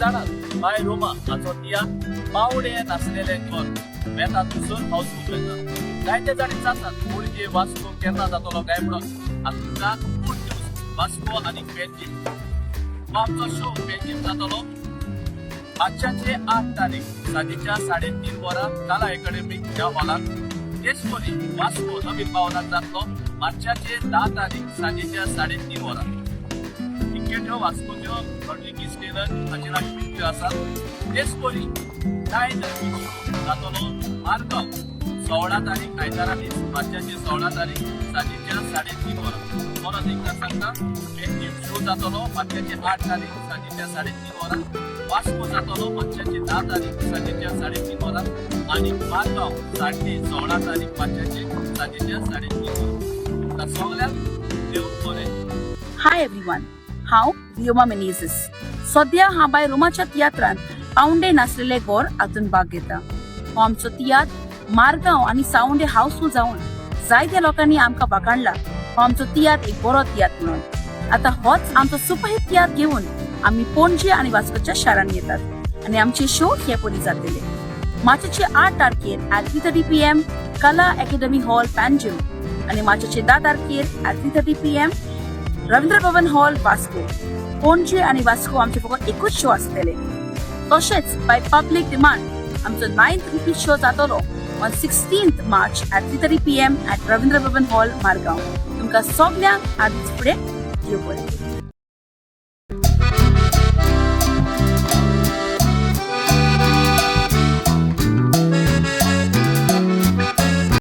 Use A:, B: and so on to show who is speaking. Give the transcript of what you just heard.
A: जाणार बाय रोमा हाचो तियात्र पावडे नासलेले घर बेतांतसून हाऊसफुल जाता। जायते जाणी जातात पणजे वास्को केन्ना जातलो काय म्हणून आमकां गुड न्यूज वास्को आनी पेडजीम आमचो शो पेडजीम जातलो मार्चाचे 8 तारीख सांजेच्या 3:30 वरां कला अकादमीक ह्या हॉलांत। तेच परी वास्को नवीन भवनात जातलो मार्चाचे 10 तारीख सांजेच्या 3:30 वरां। तिकेट्यो वास्कोच्यो अर्ली स्टेलर हाचेर विकल्यो आसात। तेच परी जातलो मारगांव 16 तारीख आयतारा दीस मार्चाचे 16 तारीख सांजेच्या 3:30 वरां। परत एकदा सांगता पेडजीम शो जातलो मार्चाचे 8 तारीख सांजेच्या 3:30 वरां। वास्को जातलो मार्चाचे 10 तारीख सांजेच्या 3:30 वरां आणि मारगांव 16 तारीख मार्चाचे सांजेच्या 3:30 वरां। तुमकां सगळ्यांक देव बरें।
B: हाय एवरीवन, हांव रोमा फेर्नांडीस। सध्या हांव बाय रोमाच्या तियात्रांत पावंडे नासलेले घर हातून भाग घेता। हो आमचो तियात्र मारगांव आनी सावंडे हाऊसफुल जावन जायत्या लोकांनी आमकां वाखाणला हो आमचो तियात्र एक बरो तियात्र म्हणून। आता होच आमचो सुपरहिट तियात्र घेवन आमी पणजे आनी वास्कोच्या शारांनी येतात आनी आमचे शो हे परी जातले। मार्चाचे 8 तारखेर at 3:30 PM कला अकादमी हॉल पॅनजिम आनी मार्चाचे 10 तारखेर at 3:30 PM Ravindra Bhavan hall Vasco. Ponje आनी वास्को आमचे फकत एकूच शो आसतले। तशेंच बाय पब्लिक डिमांड आमचो 9th रिपीट शो जातलो on 16th March at 3:30 PM at Ravindra Bhavan hall Margao. तुमकां सगळ्यांक आदींच फुडें देव बरें।